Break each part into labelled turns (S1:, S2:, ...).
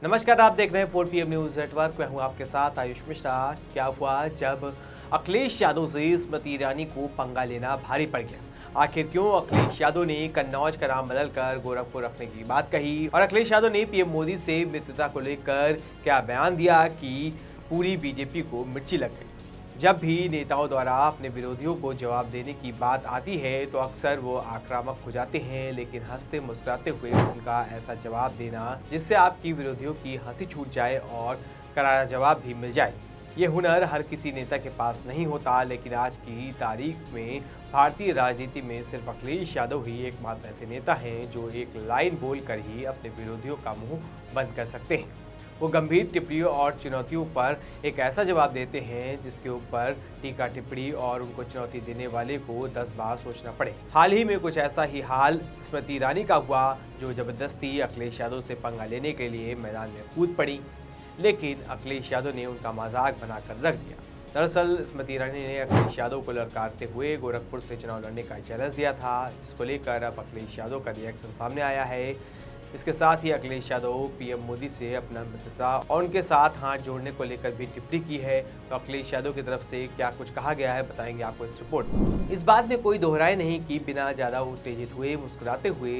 S1: नमस्कार, आप देख रहे हैं 4 PM न्यूज नेटवर्क। मैं हूं आपके साथ आयुष मिश्रा। क्या हुआ जब अखिलेश यादव से स्मृति ईरानी को पंगा लेना भारी पड़ गया? आखिर क्यों अखिलेश यादव ने कन्नौज का नाम बदलकर गोरखपुर रखने की बात कही? और अखिलेश यादव ने पीएम मोदी से मित्रता को लेकर क्या बयान दिया कि पूरी बीजेपी को मिर्ची लग गई? जब भी नेताओं द्वारा अपने विरोधियों को जवाब देने की बात आती है तो अक्सर वो आक्रामक हो जाते हैं, लेकिन हंसते मुस्कुराते हुए उनका ऐसा जवाब देना जिससे आपकी विरोधियों की हंसी छूट जाए और करारा जवाब भी मिल जाए, ये हुनर हर किसी नेता के पास नहीं होता। लेकिन आज की तारीख में भारतीय राजनीति में सिर्फ अखिलेश यादव ही एकमात्र ऐसे नेता हैं जो एक लाइन बोलकर ही अपने विरोधियों का मुंह बंद कर सकते हैं। वो गंभीर टिप्पणियों और चुनौतियों पर एक ऐसा जवाब देते हैं जिसके ऊपर टीका टिप्पणी और उनको चुनौती देने वाले को 10 बार सोचना पड़े। हाल ही में कुछ ऐसा ही हाल स्मृति ईरानी का हुआ, जो जबरदस्ती अखिलेश यादव से पंगा लेने के लिए मैदान में कूद पड़ी, लेकिन अखिलेश यादव ने उनका मजाक बनाकर रख दिया। दरअसल स्मृति ईरानी ने अखिलेश यादव को ललकारते हुए गोरखपुर से चुनाव लड़ने का चैलेंज दिया था, जिसको लेकर अब अखिलेश यादव का रिएक्शन सामने आया है। इसके साथ ही अखिलेश यादव पीएम मोदी से अपना मित्रता और उनके साथ हाथ जोड़ने को लेकर भी टिप्पणी की है। तो अखिलेश यादव की तरफ से क्या कुछ कहा गया है, बताएंगे आपको इस रिपोर्ट में। इस बात में कोई दोहराए नहीं कि बिना ज्यादा उत्तेजित हुए मुस्कुराते हुए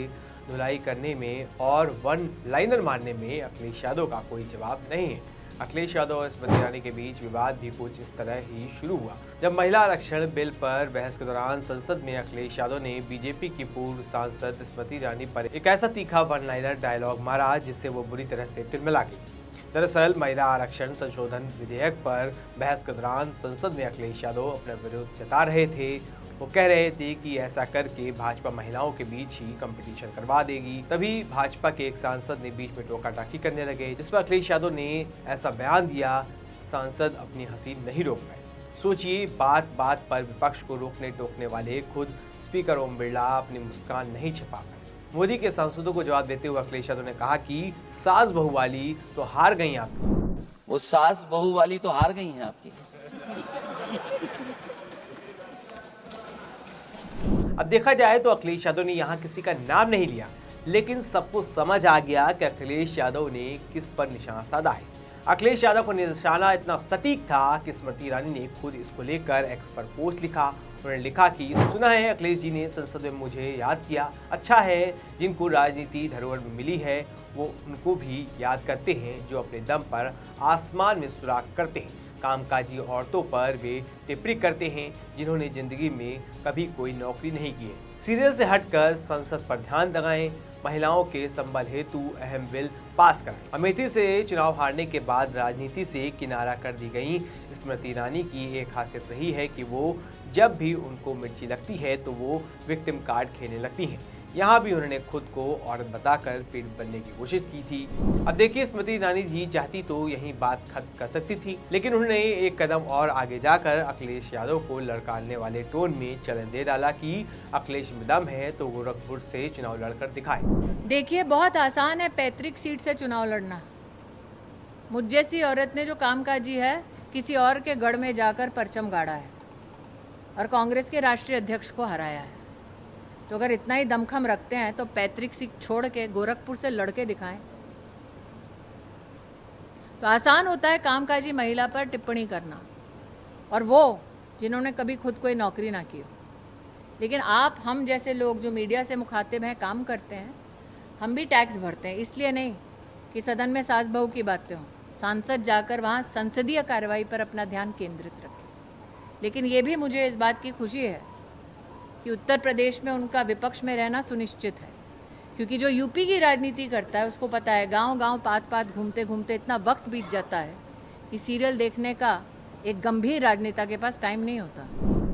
S1: धुलाई करने में और वन लाइनर मारने में अखिलेश यादव का कोई जवाब नहीं है। अखिलेश यादव और स्मृति ईरानी के बीच विवाद भी कुछ इस तरह ही शुरू हुआ जब महिला आरक्षण बिल पर बहस के दौरान संसद में अखिलेश यादव ने बीजेपी की पूर्व सांसद स्मृति ईरानी पर एक ऐसा तीखा वन लाइनर डायलॉग मारा जिससे वो बुरी तरह से तिलमिला गई। दरअसल महिला आरक्षण संशोधन विधेयक पर बहस के दौरान संसद में अखिलेश यादव अपना विरोध जता रहे थे। वो कह रहे थे कि ऐसा करके भाजपा महिलाओं के बीच ही कंपटीशन करवा देगी। तभी भाजपा के एक सांसद ने बीच में टोका टाकी करने लगे, जिस पर अखिलेश यादव ने ऐसा बयान दिया, सांसद अपनी हंसी नहीं रोक पाए। सोचिए, बात बात पर विपक्ष को रोकने टोकने वाले खुद स्पीकर ओम बिरला अपनी मुस्कान नहीं छिपा पाए। मोदी के सांसदों को जवाब देते हुए अखिलेश यादव ने कहा कि सास बहू वाली तो हार गई आपकी।
S2: वो सास बहू वाली तो हार गई हैं आपकी।
S1: अब देखा जाए तो अखिलेश यादव ने यहाँ किसी का नाम नहीं लिया, लेकिन सबको समझ आ गया कि अखिलेश यादव ने किस पर निशाना साधा है। अखिलेश यादव को निशाना इतना सटीक था कि स्मृति ईरानी ने खुद इसको लेकर एक्स पर पोस्ट लिखा। उन्होंने लिखा कि सुना है अखिलेश जी ने संसद में मुझे याद किया। अच्छा है, जिनको राजनीति धरोहर में मिली है वो उनको भी याद करते हैं जो अपने दम पर आसमान में सुराग करते हैं। कामकाजी औरतों पर वे टिप्पणी करते हैं जिन्होंने जिंदगी में कभी कोई नौकरी नहीं की है। सीरियल से हटकर संसद पर ध्यान लगाएं, महिलाओं के संबल हेतु अहम बिल पास कराएं। अमेठी से चुनाव हारने के बाद राजनीति से किनारा कर दी गई स्मृति ईरानी की एक खासियत रही है कि वो जब भी उनको मिर्ची लगती है तो वो विक्टिम कार्ड खेलने लगती हैं। यहाँ भी उन्होंने खुद को औरत बताकर पीठ बनने की कोशिश की थी। अब देखिए, स्मृति ईरानी जी चाहती तो यही बात खत्म कर सकती थी, लेकिन उन्होंने एक कदम और आगे जाकर अखिलेश यादव को लड़काने वाले टोन में चैलेंज दे डाला कि अखिलेश में दम है तो गोरखपुर से चुनाव लड़कर दिखाए।
S3: देखिए, बहुत आसान है पैतृक सीट से चुनाव लड़ना। मुझ जैसी औरत ने जो कामकाजी है किसी और के गढ़ में जाकर परचम गाड़ा है और कांग्रेस के राष्ट्रीय अध्यक्ष को हराया है। तो अगर इतना ही दमखम रखते हैं तो पैतृक सीट छोड़ के गोरखपुर से लड़के दिखाएं। तो आसान होता है कामकाजी महिला पर टिप्पणी करना, और वो जिन्होंने कभी खुद कोई नौकरी ना की हो। लेकिन आप हम जैसे लोग जो मीडिया से मुखातिब हैं, काम करते हैं, हम भी टैक्स भरते हैं, इसलिए नहीं कि सदन में सास बहू की बातें हों। सांसद जाकर वहां संसदीय कार्रवाई पर अपना ध्यान केंद्रित रखें। लेकिन ये भी मुझे इस बात की खुशी है कि उत्तर प्रदेश में उनका विपक्ष में रहना सुनिश्चित है, क्योंकि जो यूपी की राजनीति करता है उसको पता है गांव-गांव पात-पात घूमते घूमते इतना वक्त बीत जाता है कि सीरियल देखने का एक गंभीर राजनेता के पास टाइम नहीं होता।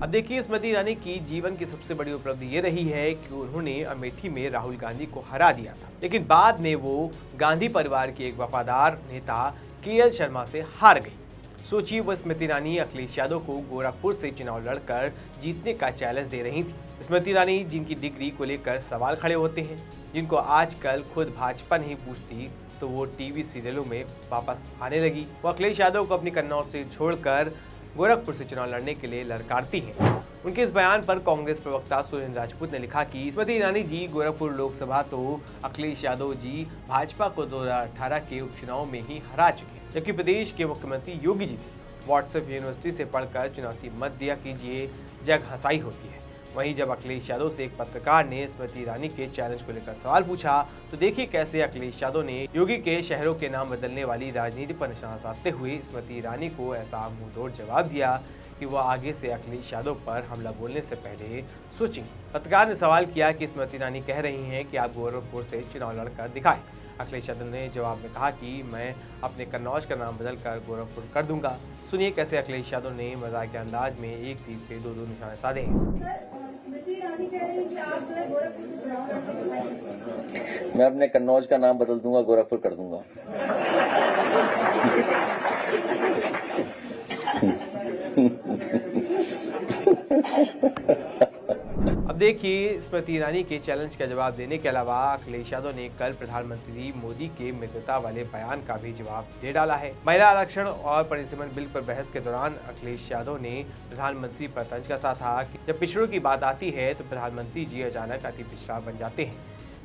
S1: अब देखिए, स्मृति ईरानी की जीवन की सबसे बड़ी उपलब्धि ये रही है कि उन्होंने अमेठी में राहुल गांधी को हरा दिया था, लेकिन बाद में वो गांधी परिवार के एक वफादार नेता KL शर्मा से हार गई। सोचिए, वो स्मृति ईरानी अखिलेश यादव को गोरखपुर से चुनाव लड़कर जीतने का चैलेंज दे रही थी। स्मृति ईरानी जिनकी डिग्री को लेकर सवाल खड़े होते हैं, जिनको आजकल खुद भाजपा नहीं पूछती, तो वो टीवी सीरियलों में वापस आने लगी। वो अखिलेश यादव को अपनी कन्नौज से छोड़कर गोरखपुर से चुनाव लड़ने के लिए ललकारती हैं। उनके इस बयान पर कांग्रेस प्रवक्ता सुनील राजपूत ने लिखा कि स्मृति ईरानी जी गोरखपुर लोकसभा तो अखिलेश यादव जी भाजपा को 2018 के उपचुनाव में ही हरा चुके हैं, जबकि प्रदेश के मुख्यमंत्री योगी जी थे। व्हाट्सएप यूनिवर्सिटी से पढ़कर चुनौती मत दिया कीजिए, जग हंसाई होती है। वहीं जब अखिलेश यादव से एक पत्रकार ने स्मृति ईरानी के चैलेंज को लेकर सवाल पूछा तो देखिए कैसे अखिलेश यादव ने योगी के शहरों के नाम बदलने वाली राजनीति पर निशाना साधते हुए स्मृति ईरानी को ऐसा मुंहतोड़ जवाब दिया कि वह आगे से अखिलेश यादव पर हमला बोलने से पहले सोचेंगे। पत्रकार ने सवाल किया कि स्मृति ईरानी कह रही हैं कि आप गोरखपुर से चुनाव लड़कर दिखाएं। अखिलेश यादव ने जवाब में कहा कि मैं अपने कन्नौज का नाम बदलकर गोरखपुर कर दूंगा। सुनिए कैसे अखिलेश यादव ने मजाक के अंदाज में एक तीर से दो निशाने साधे।
S2: मैं अपने कन्नौज का नाम बदल दूंगा, गोरखपुर कर दूंगा।
S1: अब देखिए स्मृति ईरानी के चैलेंज का जवाब देने के अलावा अखिलेश यादव ने कल प्रधानमंत्री मोदी के मित्रता वाले बयान का भी जवाब दे डाला है। महिला आरक्षण और परिसीमन बिल पर बहस के दौरान अखिलेश यादव ने प्रधानमंत्री पर तंज कसा था कि जब पिछड़ों की बात आती है तो प्रधानमंत्री जी अचानक अति पिछड़ा बन जाते हैं,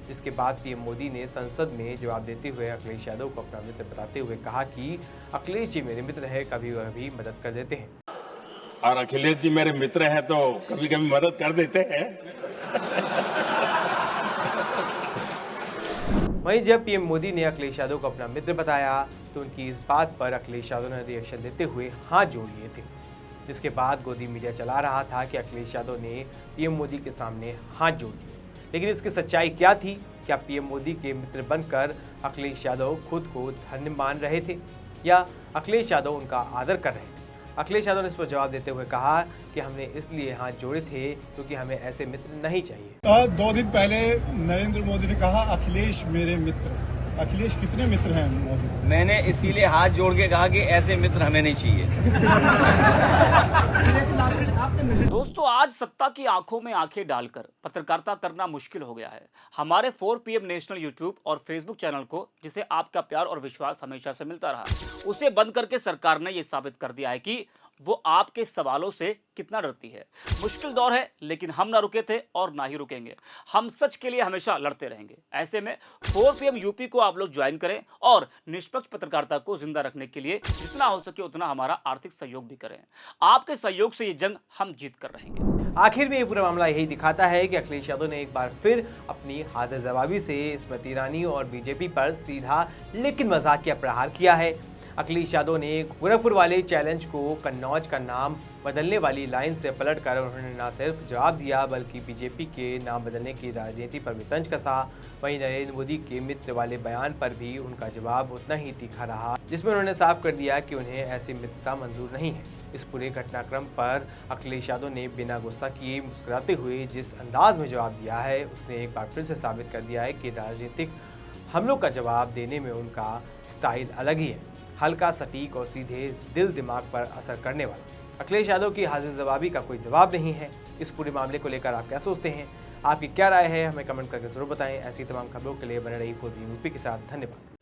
S1: जिसके बाद पीएम मोदी ने संसद में जवाब देते हुए अखिलेश यादव को अपना मित्र बताते हुए कहा कि अखिलेश जी मेरे मित्र है, कभी वह भी मदद कर देते हैं।
S4: और अखिलेश जी मेरे मित्र हैं तो कभी कभी मदद कर देते हैं।
S1: वहीं जब पीएम मोदी ने अखिलेश यादव को अपना मित्र बताया तो उनकी इस बात पर अखिलेश यादव ने रिएक्शन देते हुए हाथ जोड़ लिए थे, जिसके बाद गोदी मीडिया चला रहा था कि अखिलेश यादव ने पीएम मोदी के सामने हाथ जोड़ लिए। लेकिन इसकी सच्चाई क्या थी? क्या पीएम मोदी के मित्र बनकर अखिलेश यादव खुद को धन्य मान रहे थे या अखिलेश यादव उनका आदर कर रहे थे? अखिलेश यादव ने इस पर जवाब देते हुए कहा कि हमने इसलिए हाथ जोड़े थे क्योंकि हमें ऐसे मित्र नहीं चाहिए।
S5: 2 दिन पहले नरेंद्र मोदी ने कहा अखिलेश मेरे मित्र। अखिलेश कितने मित्र हैं मोदी?
S2: मैंने इसीलिए हाथ जोड़ के कहा कि ऐसे मित्र हमें नहीं चाहिए।
S6: दोस्तों, आज सत्ता की आंखों में आंखें डालकर पत्रकारिता करना मुश्किल हो गया है। हमारे 4 PM नेशनल यूट्यूब और फेसबुक चैनल को, जिसे आपका प्यार और विश्वास हमेशा से मिलता रहा, उसे बंद करके सरकार ने यह साबित कर दिया है कि वो आपके सवालों से कितना डरती है। मुश्किल दौर है, लेकिन हम ना रुके थे और ना ही रुकेंगे। हम सच के लिए हमेशा लड़ते रहेंगे। ऐसे में 4 PM यूपी को आप लोग ज्वाइन करें और निष्पक्ष पत्रकारिता को जिंदा रखने के लिए जितना हो सके उतना हमारा आर्थिक सहयोग भी करें। आपके सहयोग से ये जंग हम जीत कर रहेंगे।
S1: आखिर में ये पूरा मामला यही दिखाता है कि अखिलेश यादव ने एक बार फिर अपनी हाजिर जवाबी से स्मृति ईरानी और बीजेपी पर सीधा लेकिन मजाकिया प्रहार किया है। अखिलेश यादव ने गोरखपुर वाले चैलेंज को कन्नौज का नाम बदलने वाली लाइन से पलटकर उन्होंने न सिर्फ जवाब दिया बल्कि बीजेपी के नाम बदलने की राजनीति पर भी तंज कसा। वहीं नरेंद्र मोदी के मित्र वाले बयान पर भी उनका जवाब उतना ही तीखा रहा, जिसमें उन्होंने साफ कर दिया कि उन्हें ऐसी मित्रता मंजूर नहीं है। इस पूरे घटनाक्रम पर अखिलेश यादव ने बिना गुस्सा किए मुस्कुराते हुए जिस अंदाज में जवाब दिया है, उसने एक बार फिर से साबित कर दिया है कि राजनीतिक हमलों का जवाब देने में उनका स्टाइल अलग ही है, हल्का, सटीक और सीधे दिल दिमाग पर असर करने वाला। अखिलेश यादव की हाजिर जवाबी का कोई जवाब नहीं है। इस पूरे मामले को लेकर आप क्या सोचते हैं? आपकी क्या राय है? हमें कमेंट करके जरूर बताएं। ऐसी तमाम खबरों के लिए बने रही 4PM यूपी के साथ। धन्यवाद।